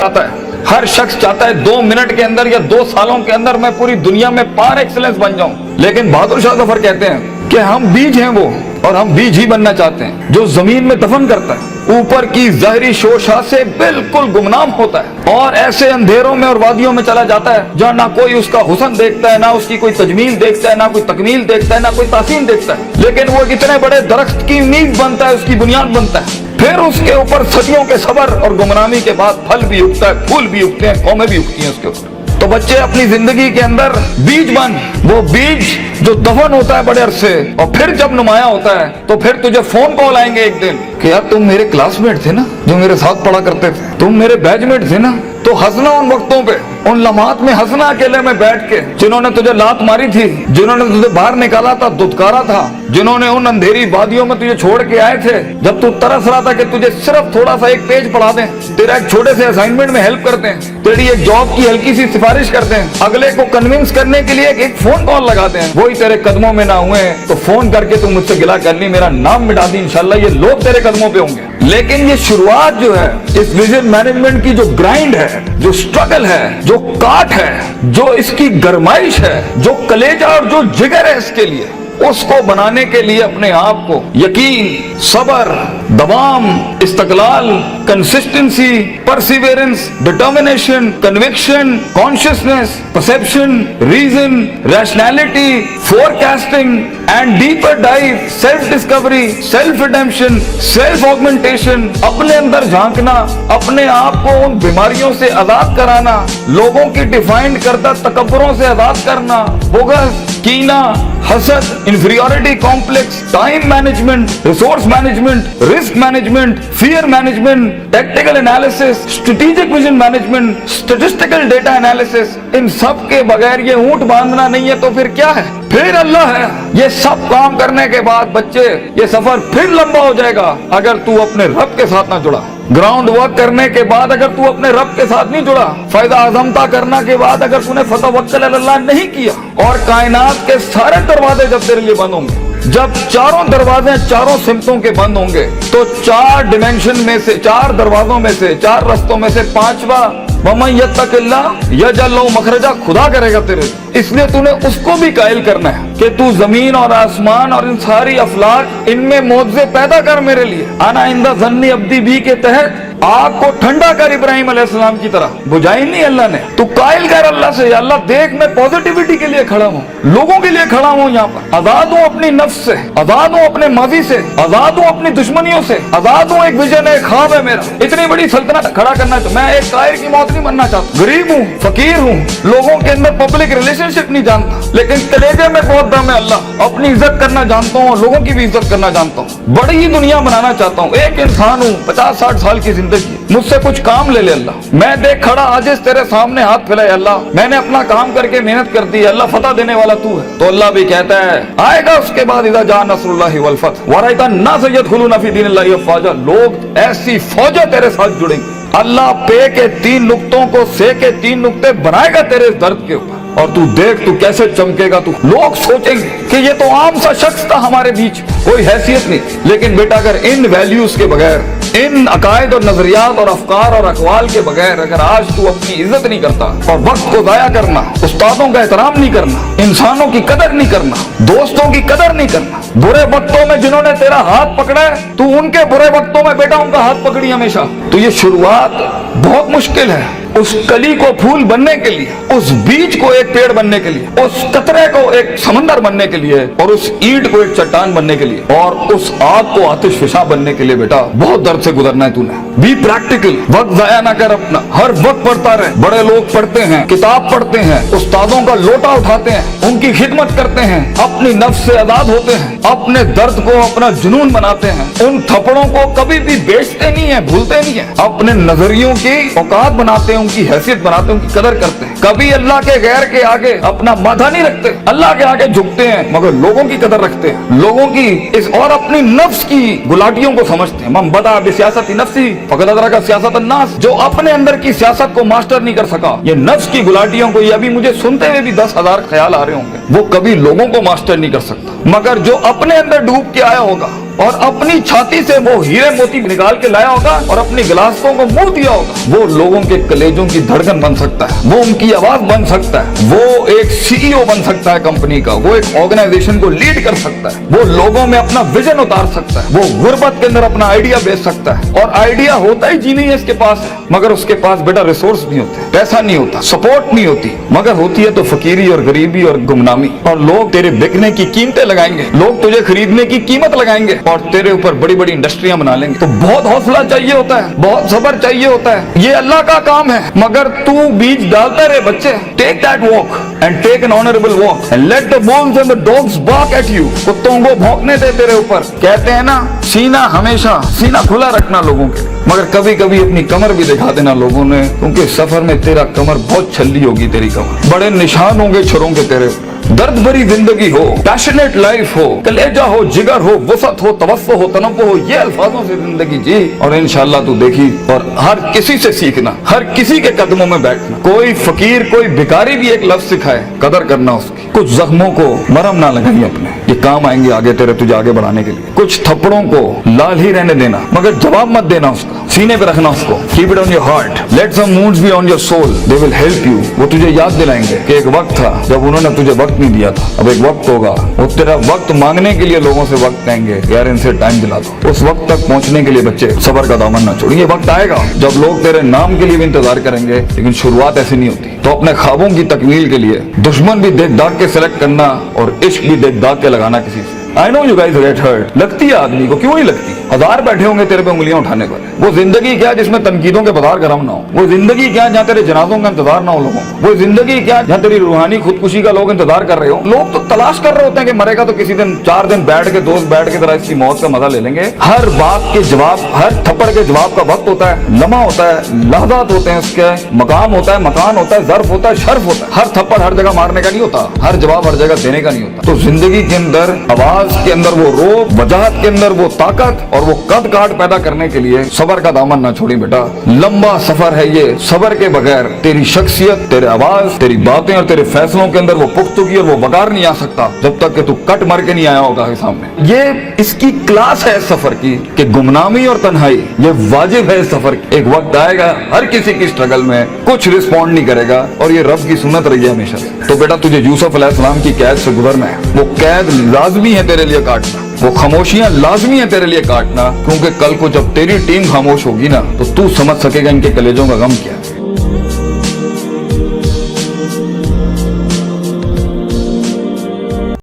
चाहता है, हर शख्स चाहता है 2 मिनट के अंदर या 2 सालों के अंदर मैं पूरी दुनिया में पार एक्सीलेंस बन जाऊं। लेकिन बहादुर शाह जफर कहते हैं कि हम बीज हैं वो, और हम बीज ही बनना चाहते हैं जो जमीन में दफन करता है, ऊपर की ज़ाहिरी शोशा से बिल्कुल गुमनाम होता है और ऐसे अंधेरों में और वादियों में चला जाता है जहाँ ना कोई उसका हुस्न देखता है, ना उसकी कोई तजमील देखता है, ना कोई तकमील देखता है, ना कोई तासीन देखता है। लेकिन वो इतने बड़े दरख्त की नींव बनता है, उसकी बुनियाद बनता है। फिर उसके ऊपर सदियों के सबर और गुमनामी के बाद फल भी उगता है, फूल भी उगते हैं, कौमें भी उगती हैं उसके ऊपर। तो बच्चे अपनी जिंदगी के अंदर बीज बन, वो बीज जो दफन होता है बड़े अरसे और फिर जब नुमाया होता है तो फिर तुझे फोन कॉल आएंगे एक दिन कि यार तुम मेरे क्लासमेट थे ना, जो मेरे साथ पढ़ा करते थे, तुम मेरे बैचमेट थे ना। तो हंसना उन वक्तों पे, उन लम्हात में हंसना अकेले में बैठ के, जिन्होंने तुझे लात मारी थी, जिन्होंने तुझे बाहर निकाला था, दुत्कारा था, जिन्होंने उन अंधेरी वादियों में तुझे छोड़ के आए थे जब तू तरस रहा था कि तुझे सिर्फ थोड़ा सा एक पेज पढ़ा दें, तेरा एक छोटे से असाइनमेंट में हेल्प करते हैं, तेरी एक जॉब की हल्की सी सिफारिश करते हैं, अगले को कन्विंस करने के लिए एक फोन कॉल लगाते हैं, वही तेरे कदमों में ना हुए तो फोन करके तू मुझसे गिला कर ली, मेरा नाम मिटा दी, इंशाल्लाह ये लोग तेरे कदमों पे होंगे। लेकिन ये शुरुआत जो है इस विजन मैनेजमेंट की, जो ग्राइंड है, जो स्ट्रगल है, जो काट है, जो इसकी गरमाइश है, जो कलेजा और जो जिगर है इसके लिए, उसको बनाने के लिए अपने आप को यकीन, सबर, दवाम, इस्तकलाल, consistency, perseverance, determination, conviction, consciousness, perception, reason, rationality, forecasting and deeper dive, self discovery, self redemption, self augmentation, अपने अंदर झांकना, अपने आप को उन बीमारियों से आजाद कराना, लोगों की डिफाइंड करता तकब्बुरों से आजाद करना, बोगस, कीना, हसद, inferiority complex, time management, resource management, risk management, fear management, tactical analysis, strategic vision management, statistical data analysis, इन सब के बगैर ये ऊंट बांधना नहीं है तो फिर क्या है? फिर अल्लाह है। ये सब काम करने के बाद बच्चे ये सफर फिर लंबा हो जाएगा अगर तू अपने रब के साथ ना जुड़ा। ग्राउंड वर्क करने के बाद अगर तू अपने रब के साथ नहीं जुड़ा, फायदा आजमता करना के बाद अगर तूने फतवक्कल अल्लाह नहीं किया, और कायनात के सारे दरवाजे जब तेरे लिए बंद होंगे, जब चारों दरवाजे चारों सिमतों के बंद होंगे, तो 4 डिमेंशन में से, 4 दरवाजों में से, 4 रस्तों में से 5वां वमन यत्तकिल्लाह यजअल लहू मखरजा, खुदा करेगा तेरे। इसलिए तूने उसको भी कायल करना है कि तू जमीन और आसमान और इन सारी अफलाक, इनमें मौजे पैदा कर मेरे लिए। आना इंदा ज़न्नी अब्दी भी के तहत आग को ठंडा कर इब्राहिम अलैहिस्सलाम की तरह, बुझाई नहीं अल्लाह ने। तू कायल कर अल्लाह से, अल्लाह देख मैं पॉजिटिविटी के लिए खड़ा हूँ, लोगों के लिए खड़ा हूँ, यहाँ पर आजाद हूँ अपनी नफ्स से, आजाद हूँ अपने माजी से, आजाद हूँ अपनी दुश्मनियों से, आजाद हूँ। एक विजन है, ख्वाब है मेरा, इतनी बड़ी सल्तनत खड़ा करना है। तो मैं एक कायर की मौत नहीं बनना चाहता। गरीब हूँ, फकीर हूँ, लोगों के अंदर पब्लिक रिलेशनशिप नहीं जानता, लेकिन कलेजे में बहुत दम है अल्लाह। अपनी इज्जत करना जानता हूँ, लोगों की भी इज्जत करना जानता हूँ, बड़ी ही दुनिया बनाना चाहता हूँ। एक इंसान हूँ, 50-60 साल की जिंदगी, मुझसे कुछ काम ले ले अल्लाह। मैं देख खड़ा आजिज़ तेरे सामने हाथ फैलाए अल्लाह, मैंने अपना काम करके मेहनत कर दी अल्लाह, फतह देने वाला तू है। तो अल्लाह भी कहता है आएगा उसके बाद इज़ा जा नस्रुल्लाहि वल फतह व रअयता अन्नास यदखुलूना फी दीनिल्लाहि अफ़वाजा, लोग ऐसी फौजें तेरे साथ जुड़ेंगे। अल्लाह पे के 3 नुक्तों को से के 3 नुक्ते बनाएगा तेरे इस दर्द के ऊपर, और तू देख तू कैसे चमकेगा। तू लोग सोचेंगे कि ये तो आम सा शख्स था हमारे बीच, कोई हैसियत नहीं। लेकिन बेटा अगर इन वैल्यूज के बगैर, इन अकायद और नजरियात और अफकार और अकवाल के बगैर अगर आज तू अपनी इज्जत नहीं करता, और वक्त को जाया करना, उस्तादों का एहतराम नहीं करना, इंसानों की कदर नहीं करना, दोस्तों की कदर नहीं करना, बुरे वक्तों में जिन्होंने तेरा हाथ पकड़ा है तू उनके बुरे वक्तों में बेटा उनका हाथ पकड़ी हमेशा, तो ये शुरुआत बहुत मुश्किल है। उस कली को फूल बनने के लिए, उस बीज को एक पेड़ बनने के लिए, उस कतरे को एक समंदर बनने के लिए, और उस ईंट को एक चट्टान बनने के लिए, और उस आग को आतिश फिशा बनने के लिए बेटा बहुत दर्द से गुजरना है तूने। बी प्रैक्टिकल, वक्त जाया ना कर अपना, हर वक्त पढ़ता रहे। बड़े लोग पढ़ते हैं, किताब पढ़ते हैं, उस्तादों का लोटा उठाते हैं, उनकी खिदमत करते हैं, अपनी नफ्स से आजाद होते हैं, अपने दर्द को अपना जुनून बनाते हैं, उन थप्पड़ों को कभी भी बेचते नहीं है, भूलते नहीं है, अपने नजरियों की औकात बनाते हैं, उनकी हैसियत बनाते हैं, उनकी कदर करते हैं। कभी अल्लाह के गैर के आगे अपना माथा नहीं रखते, अल्लाह के आगे झुकते हैं, मगर लोगों की कदर रखते हैं, लोगों की इस और अपनी नफ्स की गुलाटियों को समझते हैं। मन बदा बिसियासती नफ्सी फक़द अदरका सियासत अन्नास, जो अपने अंदर की सियासत को मास्टर नहीं कर सका, ये नफ्स की गुलाटियों को, ये अभी मुझे सुनते हुए भी 10,000 ख्याल आ रहे होंगे, वो कभी लोगों को मास्टर नहीं कर सकता। मगर जो अपने अंदर डूब के आया होगा, और अपनी छाती से वो हीरे मोती निकाल के लाया होगा और अपनी गिलासों को मुंह दिया होगा। वो लोगों के कलेजों की धड़कन बन सकता है, वो उनकी आवाज बन सकता है, वो एक सीईओ बन सकता है कंपनी का, वो एक ऑर्गेनाइजेशन को लीड कर सकता है, वो लोगों में अपना विजन उतार सकता है, वो गुर्बत के अंदर अपना आइडिया बेच सकता है। और आइडिया होता ही जी नहीं है इसके पास, मगर उसके पास बेटा रिसोर्स नहीं होते, पैसा नहीं होता, सपोर्ट नहीं होती, मगर होती है तो फकीरी और गरीबी और गुमनामी। और लोग तेरे बिकने की कीमतें लगाएंगे, लोग तुझे खरीदने की कीमत लगाएंगे और तेरे ऊपर बड़ी बड़ी इंडस्ट्रियां बना लेंगे। तो बहुत हौसला चाहिए होता है, बहुत सब्र चाहिए होता है, ये अल्लाह का काम है। मगर तू बीज डालता रहे बच्चे। Take that walk and take an honourable walk and let the bulls and the dogs bark at you. कुत्तों को भौंकने दे तेरे ऊपर। कहते हैं ना, सीना हमेशा सीना खुला रखना लोगों के, मगर कभी कभी अपनी कमर भी दिखा देना लोगों ने, क्योंकि सफर में तेरा कमर बहुत छल्ली होगी, तेरी कमर बड़े निशान होंगे छुरों के तेरे। दर्द भरी जिंदगी हो, पैशनेट लाइफ हो, कलेजा हो, जिगर हो, वसत हो, तवस्सो हो, तनव्वुह हो, ये अल्फाजों से जिंदगी जी और इंशाअल्लाह तू देखी। और हर किसी से सीखना, हर किसी के कदमों में बैठना। कोई फकीर कोई भिखारी भी एक लफ्ज सिखाए, कदर करना उसकी। कुछ जख्मों को मरहम ना लगाइए अपने, ये काम आएंगे आगे तेरे, तुझे आगे बढ़ाने के लिए। कुछ थप्पड़ों को लाल ही रहने देना, मगर जवाब मत देना उसका, सीने पे रखना उसको। Keep it on your heart, let some wounds be on your soul, they will help you. वो तुझे याद दिलाएंगे कि एक वक्त था जब उन्होंने तुझे वक्त नहीं दिया था, अब एक वक्त होगा वो तेरा वक्त मांगने के लिए लोगों से वक्त देंगे, यार इनसे टाइम दिला दो। उस वक्त तक पहुंचने के लिए बच्चे सब्र का दामन ना छोड़िए। वक्त आएगा जब लोग तेरे नाम के लिए भी इंतजार करेंगे, लेकिन शुरुआत ऐसी नहीं होती। तो अपने ख्वाबों की तकमील के लिए दुश्मन भी देख दाग के सिलेक्ट करना और इश्क भी देख दाग के लगाना किसी से। I know you guys get hurt, लगती है आदमी को, क्यों नहीं लगती? हजार बैठे होंगे तेरे पे उंगलियां उठाने पर। वो जिंदगी क्या जिसमें तनकीदों के बाजार गरम ना हो? वो जिंदगी क्या जहाँ तेरे जनाजों का इंतजार ना हो लोगों को? वो जिंदगी क्या जहाँ तेरी रूहानी खुदकुशी का लोग इंतजार कर रहे हो? लोग तो तलाश कर रहे होते हैं कि मरेगा तो किसी दिन 4 दिन बैठ के दोस्त बैठ के जरा इसकी मौत का मजा ले लेंगे। हर बात के जवाब, हर थप्पड़ के जवाब का वक्त होता है, लम्हा होता है, लहजात होते हैं उसके, मकाम होता है, मकान होता है, ज़र्फ होता है, शर्फ होता है। हर थप्पड़ हर जगह मारने का नहीं होता, हर जवाब हर जगह देने का नहीं होता। तो जिंदगी के अंदर आवाज के अंदर वो रोब, वजाहत के अंदर वो ताकत और वो कद काट पैदा करने के लिए सबर का दामन ना छोड़ी बेटा। लंबा सफर है ये, सबर के बगैर तेरी शख्सियत, तेरे आवाज, तेरी बातें और तेरे फैसलों के अंदर वो पुख्तगी और वो वकार नहीं आ सकता जब तक कि तू कट मर के नहीं आया होगा के सामने। ये इसकी क्लास है इस सफर की कि गुमनामी और तन्हाई ये वाजिब है इस सफर की। एक वक्त आएगा हर किसी की स्ट्रगल में कुछ रिस्पॉन्ड नहीं करेगा और ये रब की सुन्नत रही है हमेशा। तो बेटा तुझे यूसुफ अलैहिस्सलाम की कैद से गुजरना है, वो कैद लाजमी है तेरे लिए काटना, वो खामोशियां लाजमी है तेरे लिए काटना, क्योंकि कल को जब तेरी टीम खामोश होगी ना तो तू समझ सकेगा इनके कलेजों का गम क्या है।